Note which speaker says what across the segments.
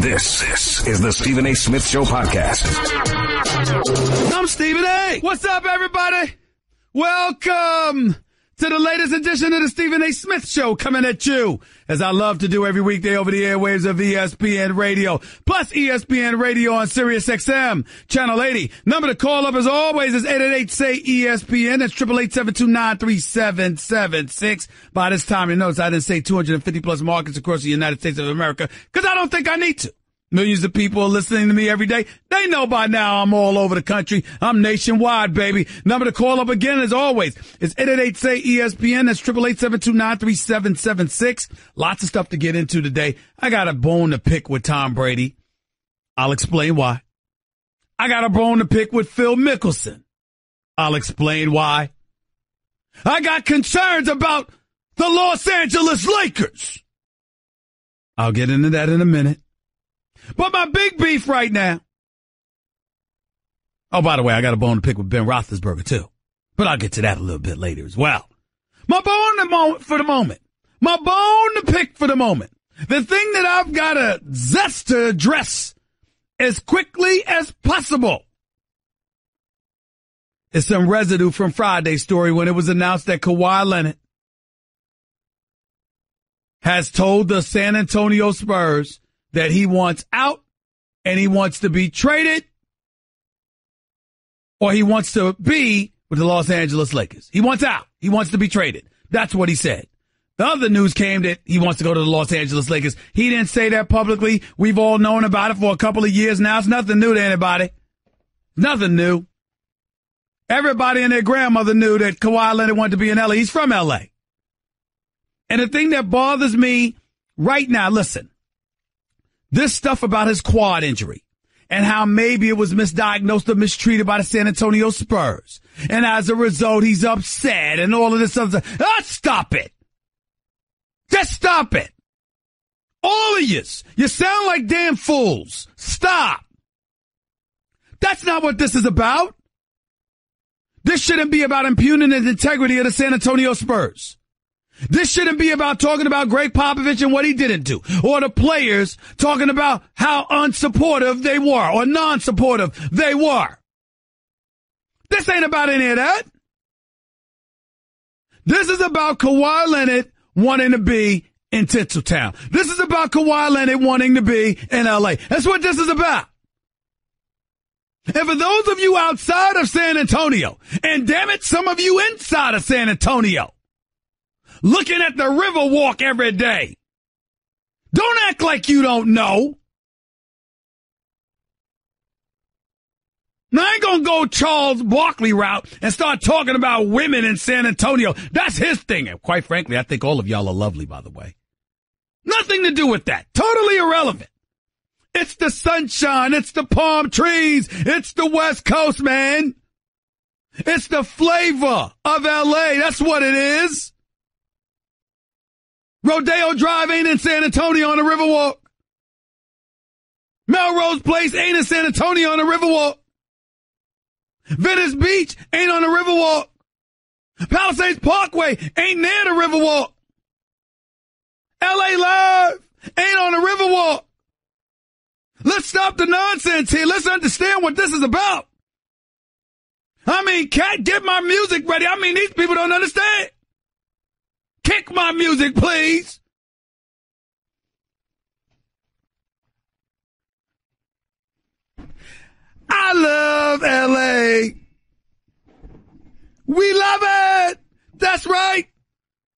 Speaker 1: This is the Stephen A. Smith Show podcast.
Speaker 2: I'm Stephen A. What's up, everybody? Welcome to the latest edition of the Stephen A. Smith Show, coming at you, as I love to do every weekday, over the airwaves of ESPN Radio, plus ESPN Radio on Sirius XM, Channel 80. Number to call up, as always, is 888-SAY-ESPN. That's 888-729-3776. By this time, you notice I didn't say 250-plus markets across the United States of America, because I don't think I need to. Millions of people are listening to me every day. They know by now I'm all over the country. I'm nationwide, baby. Number to call up again, as always, is 888-SAY-ESPN. That's 888-729-3776. Lots of stuff to get into today. I got a bone to pick with Tom Brady. I'll explain why. I got a bone to pick with Phil Mickelson. I'll explain why. I got concerns about the Los Angeles Lakers. I'll get into that in a minute. But my big beef right now. Oh, by the way, I got a bone to pick with Ben Roethlisberger, too. But I'll get to that a little bit later as well. My bone for the moment. My bone to pick for the moment. The thing that I've got a zest to address as quickly as possible is some residue from Friday's story when it was announced that Kawhi Leonard has told the San Antonio Spurs that he wants out and he wants to be traded, or he wants to be with the Los Angeles Lakers. He wants out. He wants to be traded. That's what he said. The other news came that he wants to go to the Los Angeles Lakers. He didn't say that publicly. We've all known about it for a couple of years now. It's nothing new to anybody. Nothing new. Everybody and their grandmother knew that Kawhi Leonard wanted to be in L.A. He's from L.A. And the thing that bothers me right now, listen, this stuff about his quad injury and how maybe it was misdiagnosed or mistreated by the San Antonio Spurs. And as a result, he's upset and all of this other stuff. Stop it. Just stop it. All of you sound like damn fools. Stop. That's not what this is about. This shouldn't be about impugning the integrity of the San Antonio Spurs. This shouldn't be about talking about Greg Popovich and what he didn't do, or the players talking about how unsupportive they were or non-supportive they were. This ain't about any of that. This is about Kawhi Leonard wanting to be in Tinseltown. This is about Kawhi Leonard wanting to be in L.A. That's what this is about. And for those of you outside of San Antonio, and damn it, some of you inside of San Antonio, looking at the Riverwalk every day, don't act like you don't know. Now, I ain't gonna go Charles Barkley route and start talking about women in San Antonio. That's his thing. And quite frankly, I think all of y'all are lovely, by the way. Nothing to do with that. Totally irrelevant. It's the sunshine. It's the palm trees. It's the West Coast, man. It's the flavor of L.A. That's what it is. Rodeo Drive ain't in San Antonio on the Riverwalk. Melrose Place ain't in San Antonio on the Riverwalk. Venice Beach ain't on the Riverwalk. Palisades Parkway ain't near the Riverwalk. LA Live ain't on the Riverwalk. Let's stop the nonsense here. Let's understand what this is about. I mean, Cat, get my music ready. I mean, these people don't understand. Kick my music, please. I love L.A. We love it. That's right.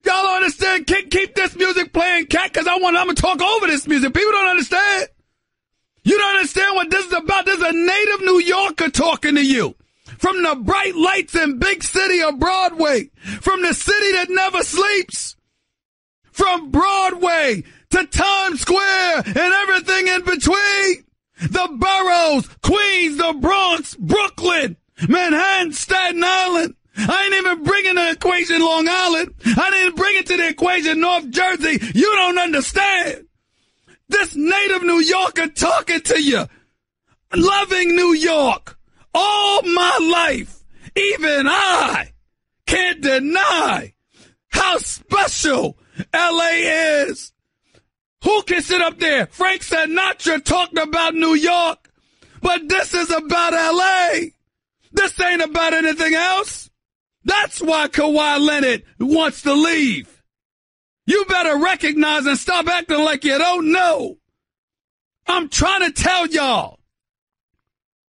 Speaker 2: Y'all don't understand. Keep this music playing, Cat, because I'm going to talk over this music. People don't understand. You don't understand what this is about. This is a native New Yorker talking to you. From the bright lights and big city of Broadway. From the city that never sleeps. From Broadway to Times Square and everything in between. The boroughs, Queens, the Bronx, Brooklyn, Manhattan, Staten Island. I ain't even bringing the equation Long Island. I didn't bring it to the equation North Jersey. You don't understand. This native New Yorker talking to you. Loving New York. All my life. Even I can't deny how special L.A. is. Who can sit up there? Frank Sinatra talked about New York, but this is about L.A. This ain't about anything else. That's why Kawhi Leonard wants to leave. You better recognize and stop acting like you don't know. I'm trying to tell y'all.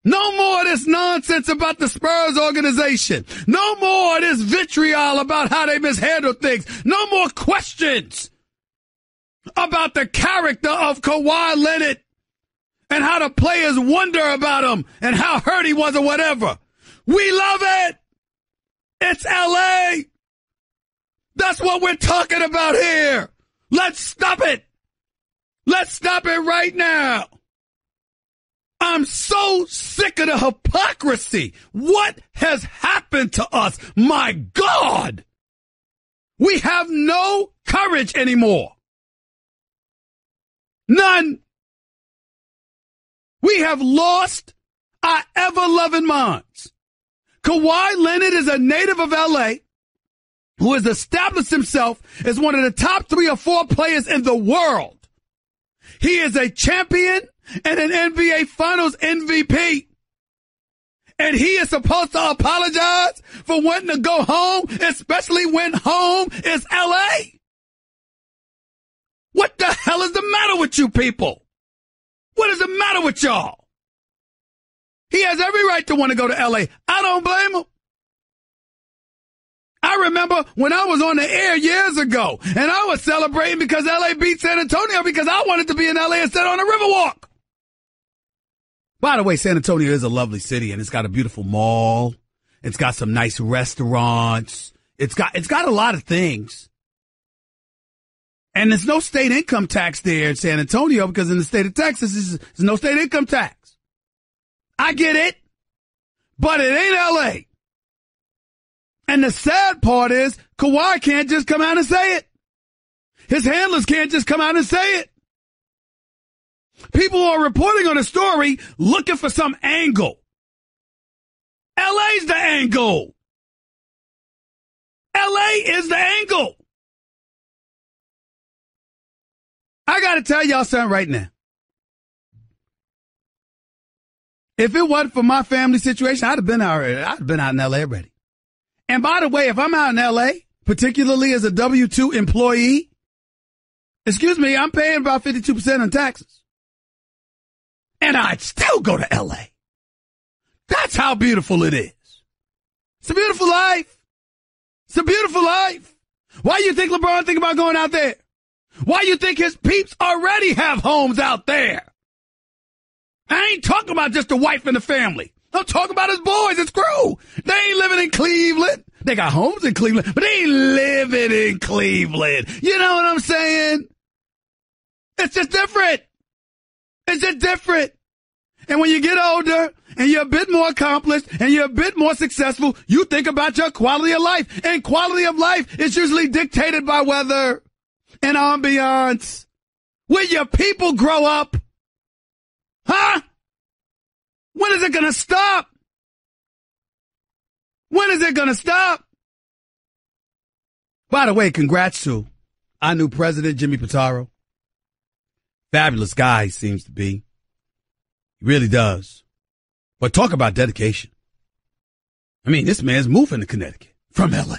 Speaker 2: No more of this nonsense about the Spurs organization. No more of this vitriol about how they mishandle things. No more questions about the character of Kawhi Leonard and how the players wonder about him and how hurt he was or whatever. We love it. It's L.A. That's what we're talking about here. Let's stop it. Let's stop it right now. I'm so sick of the hypocrisy. What has happened to us? My God. We have no courage anymore. None. We have lost our ever-loving minds. Kawhi Leonard is a native of L.A. who has established himself as one of the top 3 or 4 players in the world. He is a champion and an NBA Finals MVP. And he is supposed to apologize for wanting to go home, especially when home is L.A.? What the hell is the matter with you people? What is the matter with y'all? He has every right to want to go to L.A. I don't blame him. I remember when I was on the air years ago, and I was celebrating because L.A. beat San Antonio because I wanted to be in L.A. instead on the Riverwalk. By the way, San Antonio is a lovely city, and it's got a beautiful mall. It's got some nice restaurants. It's got a lot of things. And there's no state income tax there in San Antonio because in the state of Texas, there's no state income tax. I get it, but it ain't L.A. And the sad part is Kawhi can't just come out and say it. His handlers can't just come out and say it. People are reporting on a story looking for some angle. LA's the angle. LA is the angle. I got to tell y'all something right now. If it wasn't for my family situation, I'd have been out in LA already. And by the way, if I'm out in LA, particularly as a W-2 employee, I'm paying about 52% on taxes. And I'd still go to LA. That's how beautiful it is. It's a beautiful life. It's a beautiful life. Why you think LeBron think about going out there? Why you think his peeps already have homes out there? I ain't talking about just the wife and the family. I'm talking about his boys, his crew. They ain't living in Cleveland. They got homes in Cleveland, but they ain't living in Cleveland. You know what I'm saying? It's just different. It's just different. And when you get older and you're a bit more accomplished and you're a bit more successful, you think about your quality of life. And quality of life is usually dictated by weather and ambiance. Where your people grow up. Huh? When is it going to stop? When is it going to stop? By the way, congrats to our new president, Jimmy Pitaro. Fabulous guy, he seems to be. He really does. But talk about dedication. I mean, this man's moving to Connecticut from L.A.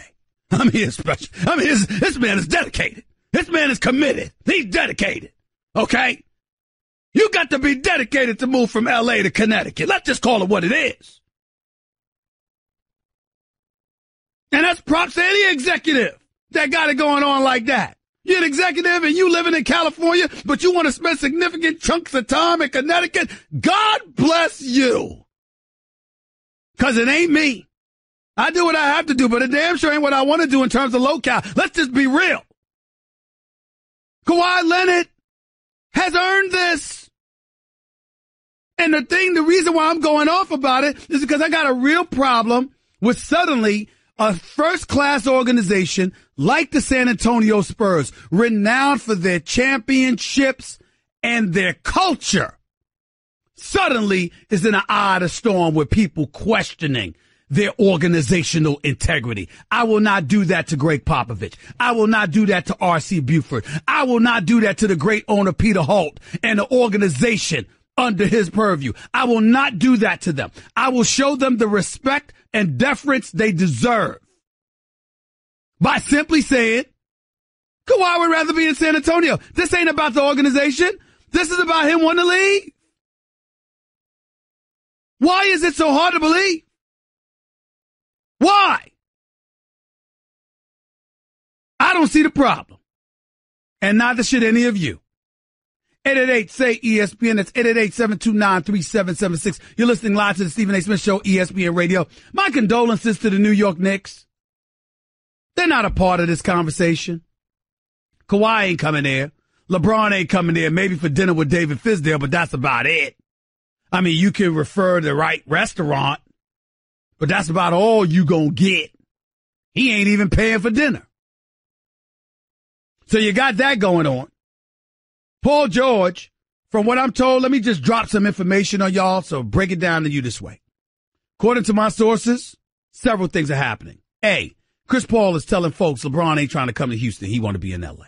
Speaker 2: I mean, it's special. I mean, this man is dedicated. This man is committed. He's dedicated. Okay? You got to be dedicated to move from L.A. to Connecticut. Let's just call it what it is. And that's props to any executive that got it going on like that. You're an executive and you living in California, but you want to spend significant chunks of time in Connecticut. God bless you. Because it ain't me. I do what I have to do, but it damn sure ain't what I want to do in terms of locale. Let's just be real. Kawhi Leonard has earned this. And the reason why I'm going off about it is because I got a real problem with suddenly a first-class organization like the San Antonio Spurs, renowned for their championships and their culture, suddenly is in an eye of the storm with people questioning their organizational integrity. I will not do that to Greg Popovich. I will not do that to R.C. Buford. I will not do that to the great owner Peter Holt and the organization under his purview. I will not do that to them. I will show them the respect and deference they deserve by simply saying, Kawhi would rather be in San Antonio. This ain't about the organization. This is about him wanting to leave. Why is it so hard to believe? Why? I don't see the problem. And neither should any of you. 888-SAY-ESPN. That's 888-729-3776. You're listening live to the Stephen A. Smith Show, ESPN Radio. My condolences to the New York Knicks. They're not a part of this conversation. Kawhi ain't coming there. LeBron ain't coming there, maybe for dinner with David Fizdale, but that's about it. I mean, you can refer to the right restaurant, but that's about all you gonna get. He ain't even paying for dinner. So you got that going on. Paul George, from what I'm told, let me just drop some information on y'all, so break it down to you this way. According to my sources, several things are happening. A, Chris Paul is telling folks LeBron ain't trying to come to Houston. He want to be in L.A.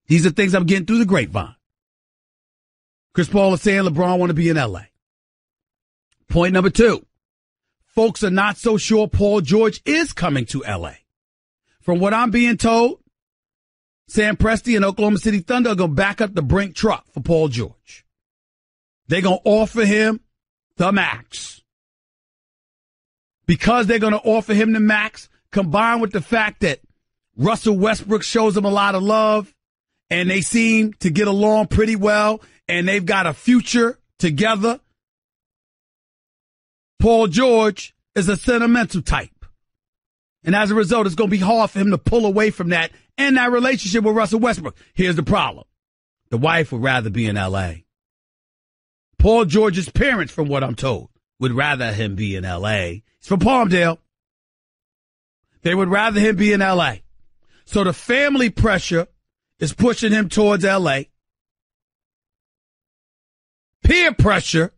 Speaker 2: These are things I'm getting through the grapevine. Chris Paul is saying LeBron want to be in L.A. Point number 2. Folks are not so sure Paul George is coming to L.A. From what I'm being told, Sam Presti and Oklahoma City Thunder are going to back up the Brink truck for Paul George. They're going to offer him the max. Because they're going to offer him the max, combined with the fact that Russell Westbrook shows him a lot of love, and they seem to get along pretty well, and they've got a future together. Paul George is a sentimental type. And as a result, it's going to be hard for him to pull away from that and that relationship with Russell Westbrook. Here's the problem. The wife would rather be in L.A. Paul George's parents, from what I'm told, would rather him be in L.A. He's from Palmdale. They would rather him be in L.A. So the family pressure is pushing him towards L.A. Peer pressure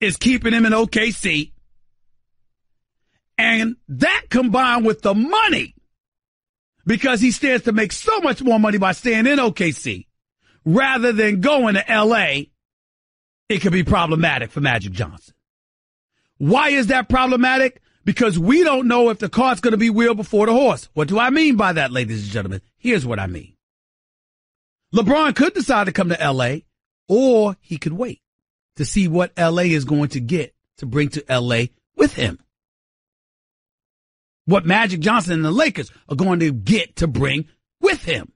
Speaker 2: is keeping him in OKC. And that combined with the money, because he stands to make so much more money by staying in OKC rather than going to L.A., it could be problematic for Magic Johnson. Why is that problematic? Because we don't know if the cart's going to be wheeled before the horse. What do I mean by that, ladies and gentlemen? Here's what I mean. LeBron could decide to come to L.A., or he could wait to see what L.A. is going to get to bring to L.A. with him. What Magic Johnson and the Lakers are going to get to bring with him.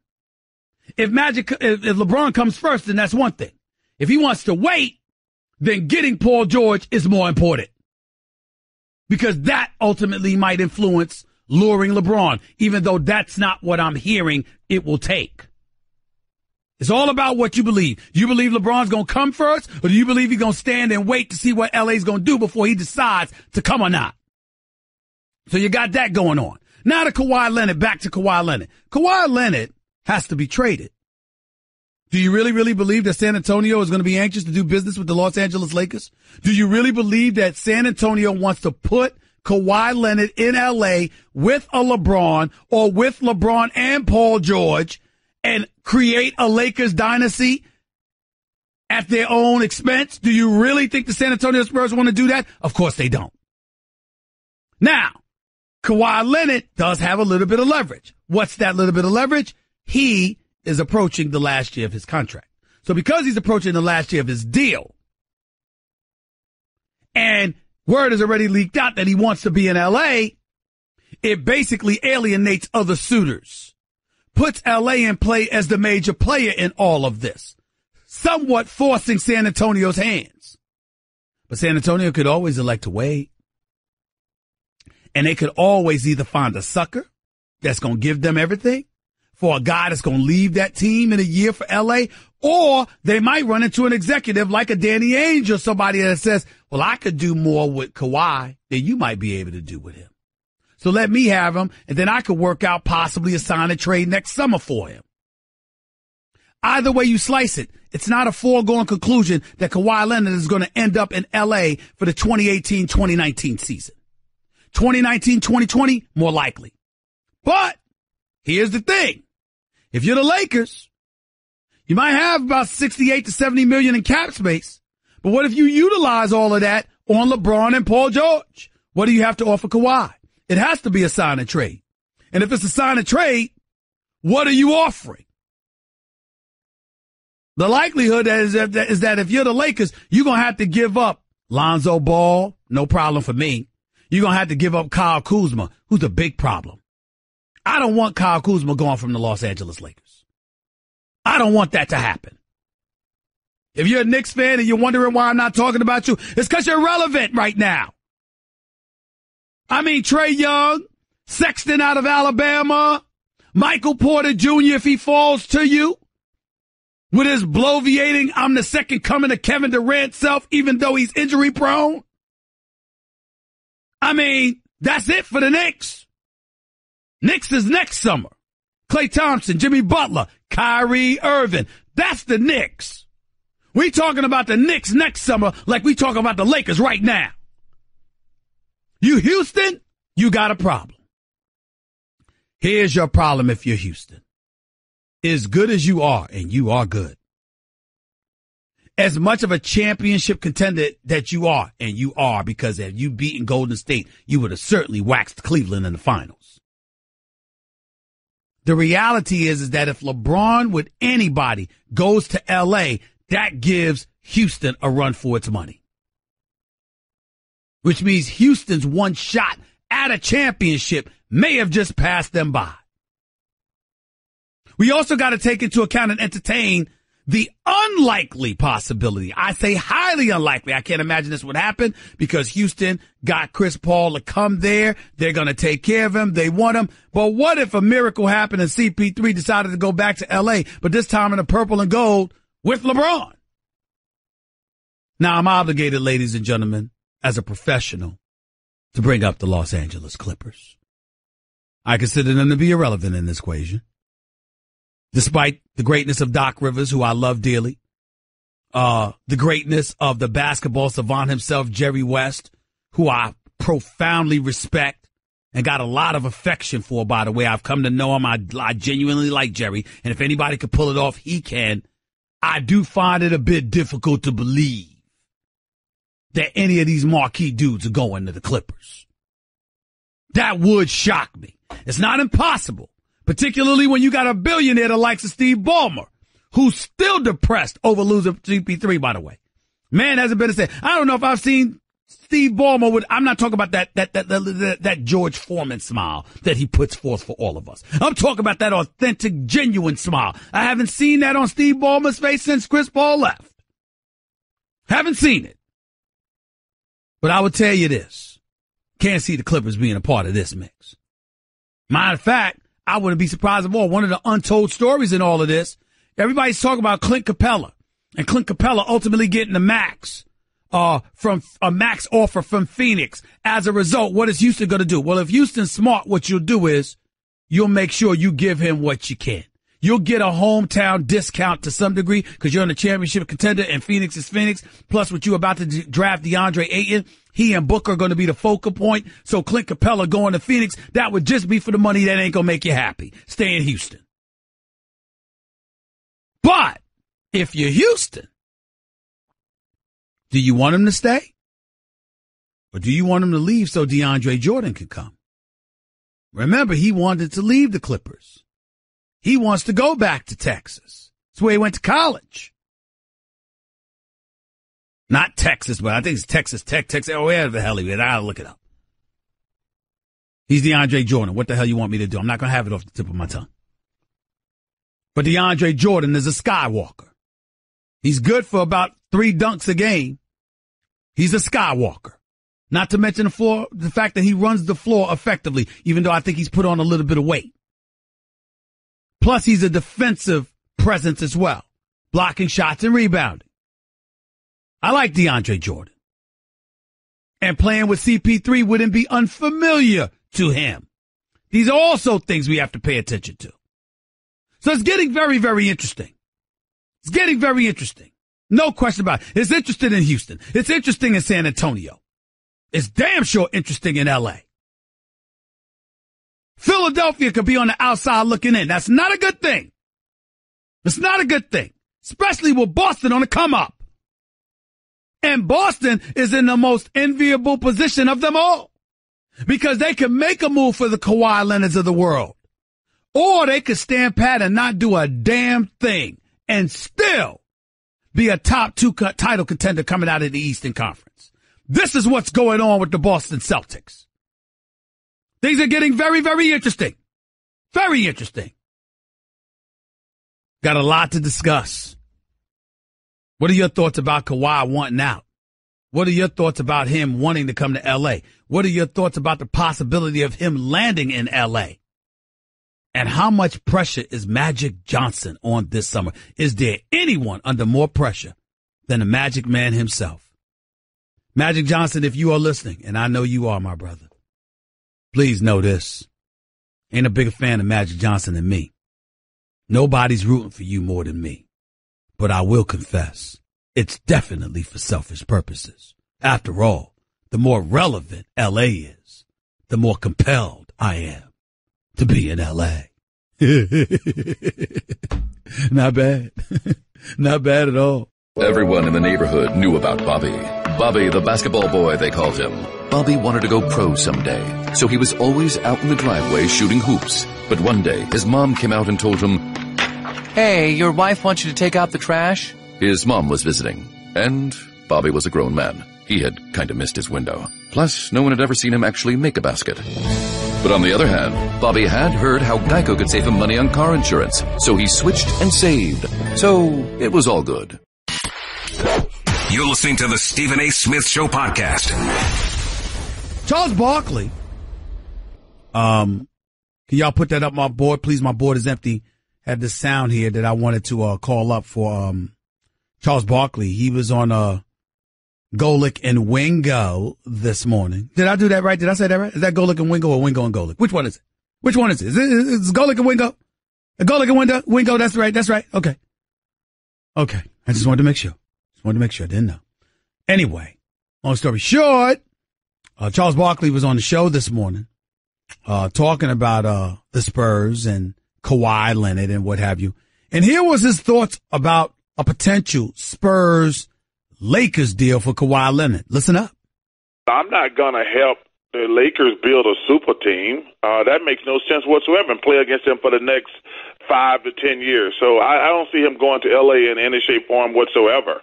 Speaker 2: If LeBron comes first, then that's one thing. If he wants to wait, then getting Paul George is more important. Because that ultimately might influence luring LeBron, even though that's not what I'm hearing it will take. It's all about what you believe. Do you believe LeBron's going to come first, or do you believe he's going to stand and wait to see what LA's going to do before he decides to come or not? So you got that going on. Now to Kawhi Leonard, back to Kawhi Leonard. Kawhi Leonard has to be traded. Do you really believe that San Antonio is going to be anxious to do business with the Los Angeles Lakers? Do you really believe that San Antonio wants to put Kawhi Leonard in L.A. with a LeBron, or with LeBron and Paul George, and create a Lakers dynasty at their own expense? Do you really think the San Antonio Spurs want to do that? Of course they don't. Now, Kawhi Leonard does have a little bit of leverage. What's that little bit of leverage? He is approaching the last year of his contract. So because he's approaching the last year of his deal, and word has already leaked out that he wants to be in L.A., it basically alienates other suitors, puts L.A. in play as the major player in all of this, somewhat forcing San Antonio's hands. But San Antonio could always elect to wait. And they could always either find a sucker that's going to give them everything, for a guy that's going to leave that team in a year for L.A., or they might run into an executive like a Danny Ainge or somebody that says, well, I could do more with Kawhi than you might be able to do with him. So let me have him, and then I could work out possibly a sign and trade next summer for him. Either way you slice it, it's not a foregone conclusion that Kawhi Leonard is going to end up in L.A. for the 2018-2019 season. 2019-2020, more likely. But here's the thing. If you're the Lakers, you might have about 68 to 70 million in cap space. But what if you utilize all of that on LeBron and Paul George? What do you have to offer Kawhi? It has to be a sign and trade. And if it's a sign and trade, what are you offering? The likelihood is that if you're the Lakers, you're going to have to give up Lonzo Ball, no problem for me. You're going to have to give up Kyle Kuzma, who's a big problem. I don't want Kyle Kuzma going from the Los Angeles Lakers. I don't want that to happen. If you're a Knicks fan and you're wondering why I'm not talking about you, it's because you're relevant right now. I mean, Trae Young, Sexton out of Alabama, Michael Porter Jr. if he falls to you, with his bloviating, I'm the second coming of Kevin Durant self, even though he's injury prone. I mean, that's it for the Knicks. Knicks is next summer. Klay Thompson, Jimmy Butler, Kyrie Irving. That's the Knicks. We talking about the Knicks next summer like we talking about the Lakers right now. You Houston, you got a problem. Here's your problem if you're Houston. As good as you are, and you are good, as much of a championship contender that you are, and you are, because if you beaten Golden State, you would have certainly waxed Cleveland in the finals. The reality is that if LeBron with anybody goes to L.A., that gives Houston a run for its money. Which means Houston's one shot at a championship may have just passed them by. We also got to take into account and entertain the unlikely possibility. I say highly unlikely. I can't imagine this would happen because Houston got Chris Paul to come there. They're going to take care of him. They want him. But what if a miracle happened and CP3 decided to go back to L.A., but this time in the purple and gold with LeBron? Now, I'm obligated, ladies and gentlemen, as a professional, to bring up the Los Angeles Clippers. I consider them to be irrelevant in this equation. Despite the greatness of Doc Rivers, who I love dearly, the greatness of the basketball savant himself, Jerry West, who I profoundly respect and got a lot of affection for, by the way. I've come to know him. I genuinely like Jerry. And if anybody could pull it off, he can. I do find it a bit difficult to believe that any of these marquee dudes are going to the Clippers. That would shock me. It's not impossible. Particularly when you got a billionaire the likes of Steve Ballmer, who's still depressed over losing GP3, by the way. Man hasn't been to say, I don't know if I've seen Steve Ballmer with, I'm not talking about that George Foreman smile that he puts forth for all of us. I'm talking about that authentic, genuine smile. I haven't seen that on Steve Ballmer's face since Chris Paul left. Haven't seen it. But I would tell you this. Can't see the Clippers being a part of this mix. Matter of fact, I wouldn't be surprised at all. One of the untold stories in all of this, everybody's talking about Clint Capella, and Clint Capella ultimately getting the max, from a max offer from Phoenix. As a result, what is Houston going to do? Well, if Houston's smart, what you'll do is you'll make sure you give him what you can. You'll get a hometown discount to some degree because you're in a championship contender and Phoenix is Phoenix. Plus, with you about to draft DeAndre Ayton, he and Booker are going to be the focal point. So Clint Capella going to Phoenix, that would just be for the money that ain't going to make you happy. Stay in Houston. But if you're Houston, do you want him to stay? Or do you want him to leave so DeAndre Jordan can come? Remember, he wanted to leave the Clippers. He wants to go back to Texas. That's where he went to college. Not Texas, but I think it's Texas Tech, Texas. Oh, where the hell he is. I'll look it up. He's DeAndre Jordan. What the hell you want me to do? I'm not going to have it off the tip of my tongue. But DeAndre Jordan is a Skywalker. He's good for about 3 dunks a game. He's a Skywalker. Not to mention the fact that he runs the floor effectively, even though I think he's put on a little bit of weight. Plus, he's a defensive presence as well, blocking shots and rebounding. I like DeAndre Jordan. And playing with CP3 wouldn't be unfamiliar to him. These are also things we have to pay attention to. So it's getting very, very interesting. It's getting very interesting. No question about it. It's interesting in Houston. It's interesting in San Antonio. It's damn sure interesting in L.A. Philadelphia could be on the outside looking in. That's not a good thing. It's not a good thing, especially with Boston on the come up. And Boston is in the most enviable position of them all because they can make a move for the Kawhi Leonards of the world, or they could stand pat and not do a damn thing and still be a top 2 title contender coming out of the Eastern Conference. This is what's going on with the Boston Celtics. Things are getting very, very interesting. Very interesting. Got a lot to discuss. What are your thoughts about Kawhi wanting out? What are your thoughts about him wanting to come to L.A.? What are your thoughts about the possibility of him landing in L.A.? And how much pressure is Magic Johnson on this summer? Is there anyone under more pressure than the Magic Man himself? Magic Johnson, if you are listening, and I know you are, my brother, please know this. Ain't a bigger fan of Magic Johnson than me. Nobody's rooting for you more than me. But I will confess, it's definitely for selfish purposes. After all, the more relevant L.A. is, the more compelled I am to be in L.A. Not bad. Not bad at all.
Speaker 3: Everyone in the neighborhood knew about Bobby. Bobby, the basketball boy, they called him. Bobby wanted to go pro someday, so he was always out in the driveway shooting hoops. But one day, his mom came out and told him,
Speaker 4: "Hey, your wife wants you to take out the trash?"
Speaker 3: His mom was visiting, and Bobby was a grown man. He had kind of missed his window. Plus, no one had ever seen him actually make a basket. But on the other hand, Bobby had heard how Geico could save him money on car insurance, so he switched and saved. So it was all good.
Speaker 1: You're listening to the Stephen A. Smith Show podcast.
Speaker 2: Charles Barkley. Can y'all put that up, my board? Please, my board is empty. Had this sound here that I wanted to call up for Charles Barkley. He was on Golic and Wingo this morning. Did I do that right? Did I say that right? Is that Golic and Wingo or Wingo and Golic? Which one is it? Which one is it? Is it Golic and Wingo? Golic and Wingo, that's right. That's right. Okay. Okay. I just wanted to make sure. I didn't know. Anyway, long story short, Charles Barkley was on the show this morning, talking about the Spurs and Kawhi Leonard and what have you. And here was his thoughts about a potential Spurs-Lakers deal for Kawhi Leonard. Listen up.
Speaker 5: I'm not going to help the Lakers build a super team. That makes no sense whatsoever, and play against them for the next 5 to 10 years. So I don't see him going to L.A. in any shape, form whatsoever.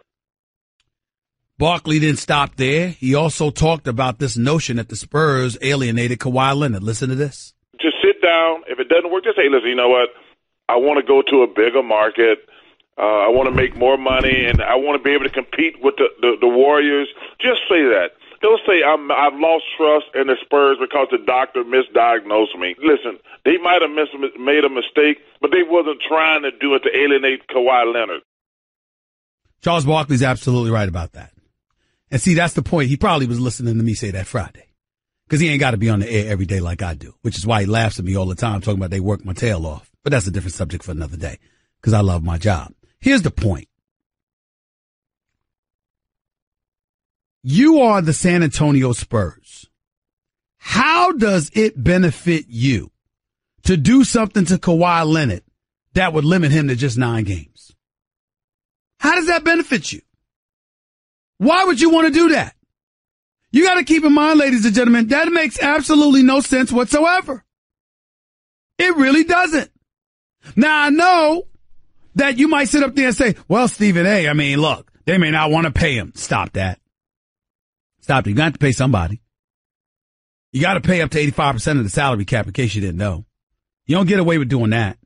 Speaker 2: Barkley didn't stop there. He also talked about this notion that the Spurs alienated Kawhi Leonard. Listen to this.
Speaker 5: Just sit down. If it doesn't work, just say, listen, you know what? I want to go to a bigger market. I want to make more money, and I want to be able to compete with the Warriors. Just say that. Don't say I've lost trust in the Spurs because the doctor misdiagnosed me. Listen, they might have made a mistake, but they wasn't trying to do it to alienate Kawhi Leonard.
Speaker 2: Charles Barkley's absolutely right about that. And see, that's the point. He probably was listening to me say that Friday because he ain't got to be on the air every day like I do, which is why he laughs at me all the time talking about they work my tail off. But that's a different subject for another day because I love my job. Here's the point. You are the San Antonio Spurs. How does it benefit you to do something to Kawhi Leonard that would limit him to just 9 games? How does that benefit you? Why would you want to do that? You got to keep in mind, ladies and gentlemen, that makes absolutely no sense whatsoever. It really doesn't. Now, I know that you might sit up there and say, well, Stephen A., I mean, look, they may not want to pay him. Stop that. Stop it. You got to pay somebody. You got to pay up to 85% of the salary cap in case you didn't know. You don't get away with doing that.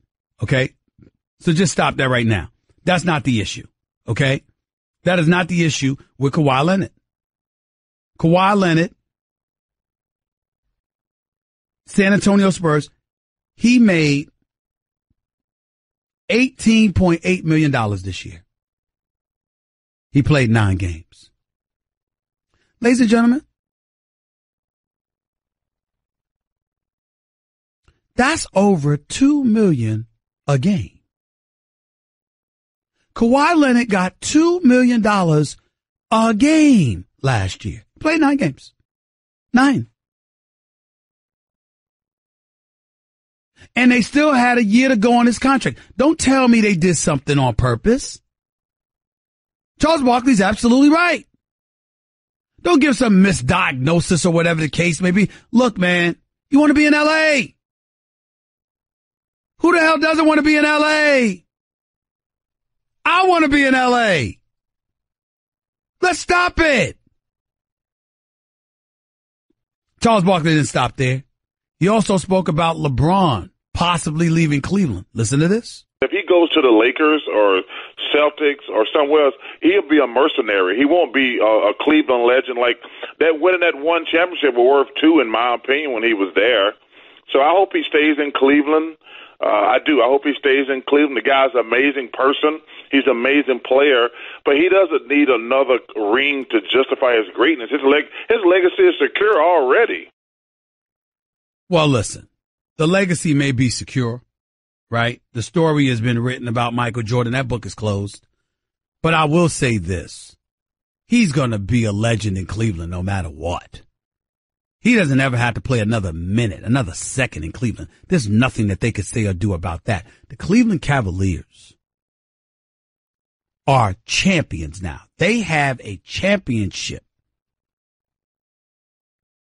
Speaker 2: Okay? So just stop that right now. That's not the issue. Okay? That is not the issue with Kawhi Leonard. Kawhi Leonard, San Antonio Spurs, he made $18.8 million this year. He played 9 games. Ladies and gentlemen, that's over $2 million a game. Kawhi Leonard got $2 million a game last year. Played 9 games. 9. And they still had a year to go on his contract. Don't tell me they did something on purpose. Charles Barkley's absolutely right. Don't give some misdiagnosis or whatever the case may be. Look, man, you want to be in L.A. Who the hell doesn't want to be in L.A.? I want to be in L.A. Let's stop it. Charles Barkley didn't stop there. He also spoke about LeBron possibly leaving Cleveland. Listen to this.
Speaker 5: If he goes to the Lakers or Celtics or somewhere else, he'll be a mercenary. He won't be a Cleveland legend. Like that winning that one championship were worth 2, in my opinion, when he was there. So I hope he stays in Cleveland. I do. I hope he stays in Cleveland. The guy's an amazing person. He's an amazing player, but he doesn't need another ring to justify his greatness. His legacy is secure already.
Speaker 2: Well, listen, the legacy may be secure, right? The story has been written about Michael Jordan. That book is closed. But I will say this. He's going to be a legend in Cleveland no matter what. He doesn't ever have to play another minute, another second in Cleveland. There's nothing that they could say or do about that. The Cleveland Cavaliers are champions now. They have a championship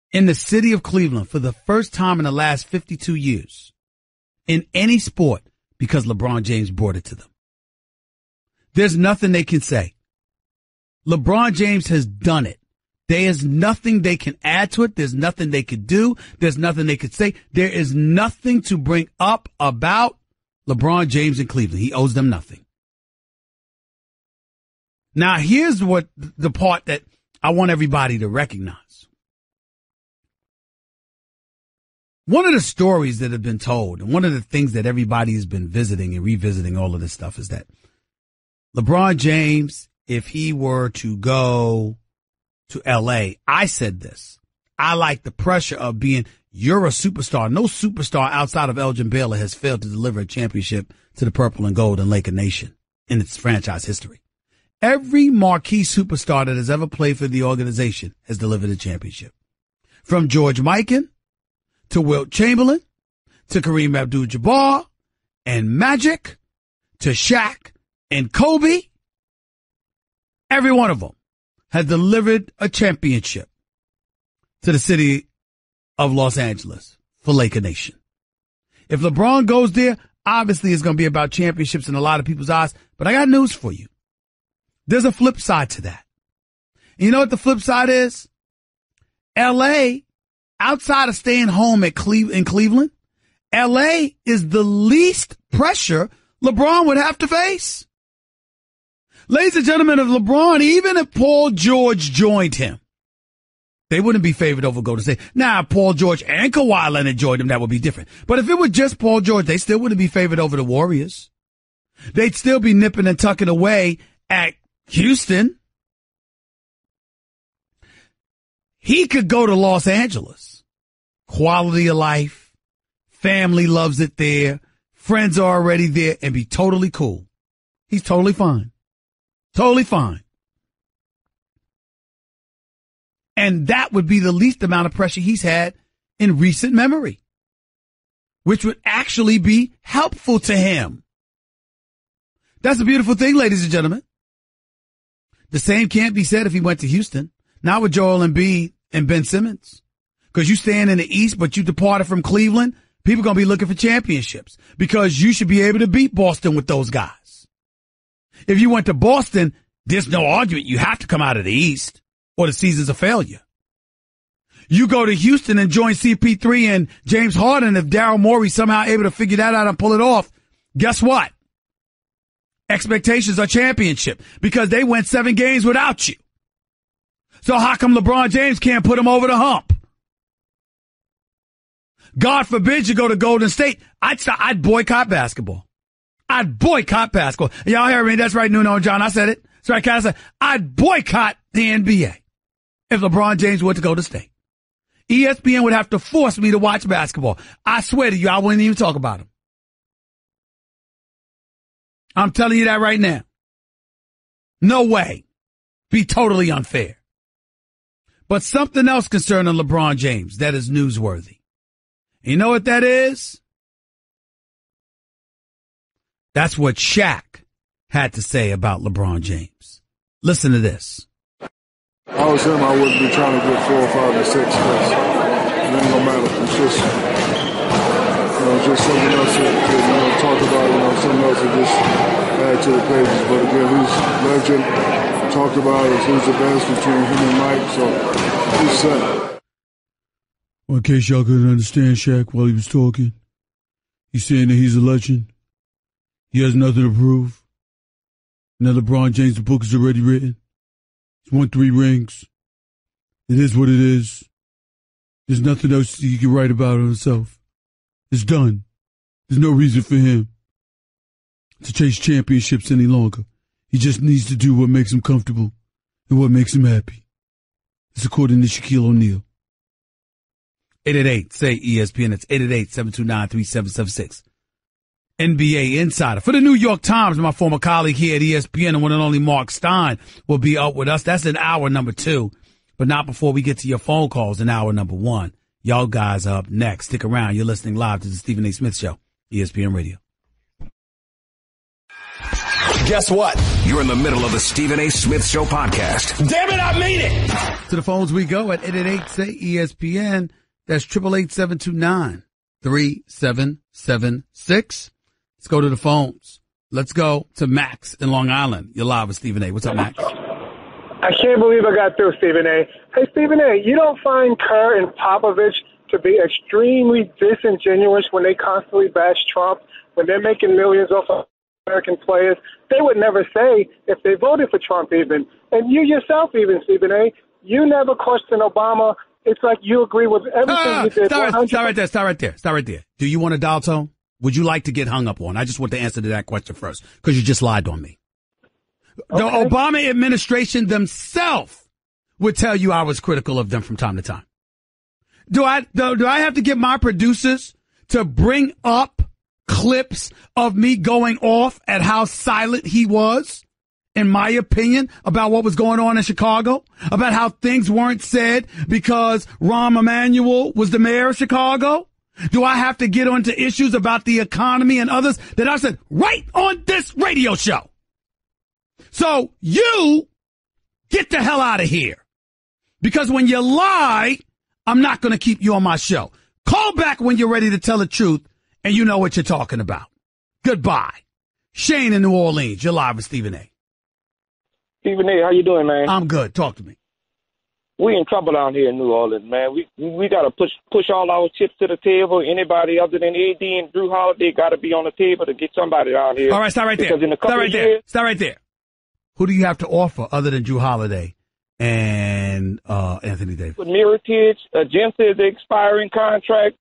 Speaker 2: in the city of Cleveland for the first time in the last 52 years in any sport because LeBron James brought it to them. There's nothing they can say. LeBron James has done it. There is nothing they can add to it. There's nothing they could do. There's nothing they could say. There is nothing to bring up about LeBron James in Cleveland. He owes them nothing. Now, here's what the part that I want everybody to recognize. One of the stories that have been told, and one of the things that everybody has been visiting and revisiting all of this stuff is that LeBron James, if he were to go to L.A., I said this. I like the pressure of being, you're a superstar. No superstar outside of Elgin Baylor has failed to deliver a championship to the Purple and Gold and Laker Nation in its franchise history. Every marquee superstar that has ever played for the organization has delivered a championship. From George Mikan to Wilt Chamberlain to Kareem Abdul-Jabbar and Magic to Shaq and Kobe, every one of them has delivered a championship to the city of Los Angeles for Laker Nation. If LeBron goes there, obviously it's going to be about championships in a lot of people's eyes, but I got news for you. There's a flip side to that. And you know what the flip side is? L.A., outside of staying home in Cleveland, L.A. is the least pressure LeBron would have to face. Ladies and gentlemen, if LeBron, even if Paul George joined him, they wouldn't be favored over Golden State. Now, Paul George and Kawhi Leonard joined him, that would be different. But if it was just Paul George, they still wouldn't be favored over the Warriors. They'd still be nipping and tucking away at Houston. He could go to Los Angeles. Quality of life. Family loves it there. Friends are already there and be totally cool. He's totally fine. Totally fine. And that would be the least amount of pressure he's had in recent memory, which would actually be helpful to him. That's a beautiful thing, ladies and gentlemen. The same can't be said if he went to Houston, not with Joel Embiid and Ben Simmons. Because you stand in the East, but you departed from Cleveland, people are going to be looking for championships because you should be able to beat Boston with those guys. If you went to Boston, there's no argument. You have to come out of the East or the season's a failure. You go to Houston and join CP3 and James Harden. If Daryl Morey's somehow able to figure that out and pull it off, guess what? Expectations are championship because they went 7 games without you. So how come LeBron James can't put them over the hump? God forbid you go to Golden State. I'd boycott basketball. I'd boycott basketball. Y'all hear me? That's right, Nuno John. I said it. That's right, Cal. I said I'd boycott the NBA if LeBron James were to go to state. ESPN would have to force me to watch basketball. I swear to you, I wouldn't even talk about him. I'm telling you that right now. No way. Be totally unfair. But something else concerning LeBron James that is newsworthy. You know what that is? That's what Shaq had to say about LeBron James. Listen to this.
Speaker 6: If I was him, I wouldn't be trying to get 4 or 5 or 6 because it ain't gonna matter. It's just, just something else to talk about, something else to just add to the pages. But again, he's legend. Talked about is who's the best between him and Mike, so he's set.
Speaker 2: Well, in case y'all couldn't understand Shaq while he was talking, he's saying that he's a legend. He has nothing to prove. Now LeBron James, the book is already written. He's won 3 rings. It is what it is. There's nothing else he can write about himself. It's done. There's no reason for him to chase championships any longer. He just needs to do what makes him comfortable and what makes him happy. It's according to Shaquille O'Neal. 888-SAY-ESPN. It's 888-729-3776. NBA Insider. For the New York Times, my former colleague here at ESPN, and one and only Mark Stein, will be up with us. That's in hour number 2, but not before we get to your phone calls in hour number 1. Y'all guys are up next. Stick around. You're listening live to the Stephen A. Smith Show, ESPN Radio.
Speaker 1: Guess what? You're in the middle of the Stephen A. Smith Show podcast. Damn it, I mean it!
Speaker 2: To the phones we go at 888-SAY-ESPN. That's 888-729-3776. Let's go to the phones. Let's go to Max in Long Island. You're live with Stephen A. What's up, Max?
Speaker 7: I can't believe I got through, Stephen A. Hey, Stephen A., you don't find Kerr and Popovich to be extremely disingenuous when they constantly bash Trump, when they're making millions off of American players? They would never say if they voted for Trump even. And you yourself even, Stephen A., you never question Obama. It's like you agree with everything he did.
Speaker 2: Start right there. Do you want a dial tone? Would you like to get hung up on? I just want the answer to that question first, because you just lied on me. Okay. The Obama administration themselves would tell you I was critical of them from time to time. Do I have to get my producers to bring up clips of me going off at how silent he was, in my opinion, about what was going on in Chicago, about how things weren't said because Rahm Emanuel was the mayor of Chicago? Do I have to get onto issues about the economy and others that I said right on this radio show? So you get the hell out of here, because when you lie, I'm not going to keep you on my show. Call back when you're ready to tell the truth and you know what you're talking about. Goodbye. Shane in New Orleans, you're live with Stephen A.
Speaker 8: Stephen A., how you doing, man?
Speaker 2: I'm good. Talk to me.
Speaker 8: We in trouble down here in New Orleans, man. We got to push all our chips to the table. Anybody other than AD and Drew Holiday got to be on the table to get somebody down here.
Speaker 2: All right, stop right there. Stop right there. Who do you have to offer other than Drew Holiday and Anthony Davis?
Speaker 8: With Mirotic, Jensen is the expiring contract.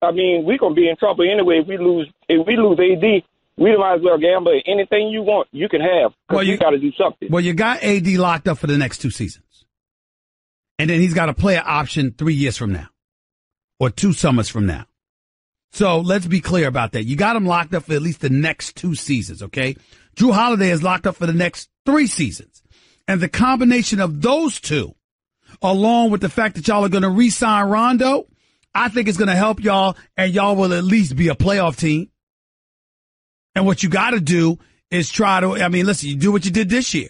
Speaker 8: I mean, we're going to be in trouble anyway if we lose AD. We might as well gamble. Anything you want, you can have. Well, you got to do something.
Speaker 2: Well, you got AD locked up for the next 2 seasons. And then he's got a player option 3 years from now, or 2 summers from now. So let's be clear about that. You got him locked up for at least the next 2 seasons, okay? Drew Holiday is locked up for the next 3 seasons. And the combination of those two, along with the fact that y'all are going to re-sign Rondo, I think it's going to help y'all, and y'all will at least be a playoff team. And what you got to do is listen, you do what you did this year.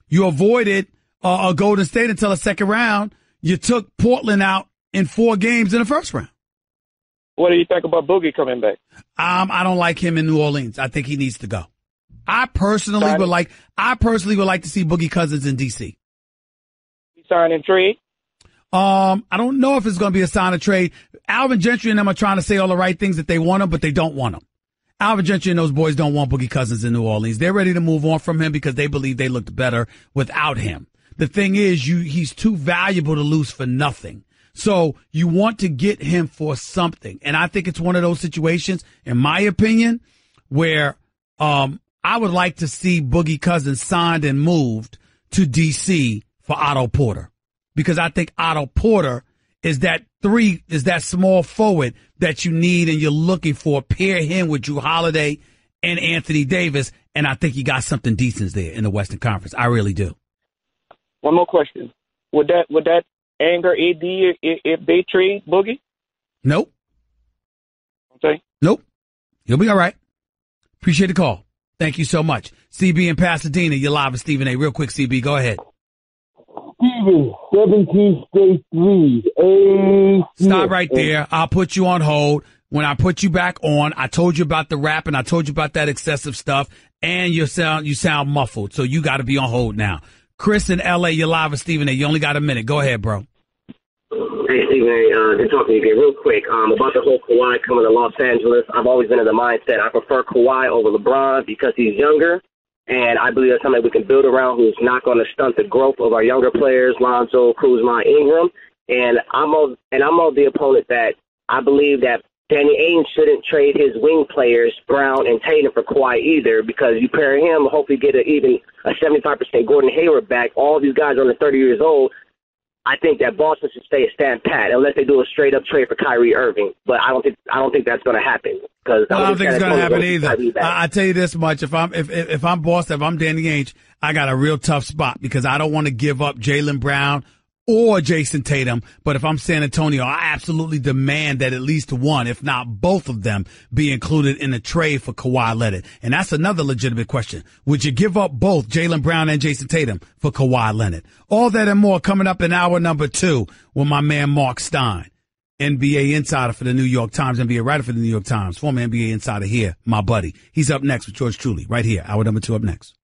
Speaker 2: You avoided Golden State until the second round. You took Portland out in 4 games in the first round.
Speaker 8: What do you think about Boogie coming back?
Speaker 2: I don't like him in New Orleans. I think he needs to go. I personally would like to see Boogie Cousins in DC.
Speaker 8: Sign and trade?
Speaker 2: I don't know if it's going to be a sign and trade. Alvin Gentry and them are trying to say all the right things that they want him, but they don't want him. Alvin Gentry and those boys don't want Boogie Cousins in New Orleans. They're ready to move on from him because they believe they looked better without him. The thing is, he's too valuable to lose for nothing. So you want to get him for something. And I think it's one of those situations, in my opinion, where I would like to see Boogie Cousins signed and moved to D.C. for Otto Porter. Because I think Otto Porter is that small forward that you need and you're looking for. Pair him with Drew Holiday and Anthony Davis, and I think you got something decent there in the Western Conference. I really do.
Speaker 8: One more question. Would that anger AD if they trade Boogie?
Speaker 2: Nope.
Speaker 8: Okay.
Speaker 2: Nope. You'll be all right. Appreciate the call. Thank you so much. CB in Pasadena, you're live with Stephen A. Real quick, CB, go ahead.
Speaker 9: Steven, 17 straight threes.
Speaker 2: Stop right there. I'll put you on hold. When I put you back on, I told you about the rap and I told you about that excessive stuff, and you sound muffled, so you got to be on hold now. Chris in L.A., you're live with Stephen A. You only got a minute. Go ahead, bro.
Speaker 10: Hey, Stephen A. Good talking to you again. Real quick, about the whole Kawhi coming to Los Angeles, I've always been in the mindset I prefer Kawhi over LeBron because he's younger, and I believe that's something we can build around who's not going to stunt the growth of our younger players, Lonzo, Kuzma, Ingram. And I'm of the opponent that I believe that Danny Ainge shouldn't trade his wing players, Brown and Tatum, for Kawhi either, because you pair him, hopefully get even a 75% Gordon Hayward back. All these guys are under 30 years old. I think that Boston should stand pat unless they do a straight up trade for Kyrie Irving. But I don't think that's going to happen.
Speaker 2: I don't think it's going to happen either. I tell you this much: if I'm Boston, if I'm Danny Ainge, I got a real tough spot because I don't want to give up Jaylen Brown or Jason Tatum. But if I'm San Antonio, I absolutely demand that at least one, if not both of them, be included in the trade for Kawhi Leonard. And that's another legitimate question. Would you give up both Jaylen Brown and Jason Tatum for Kawhi Leonard? All that and more coming up in hour number 2 with my man Mark Stein, NBA insider for the New York Times, NBA writer for the New York Times, former NBA insider here, my buddy. He's up next with George Truly right here. Hour number 2 up next.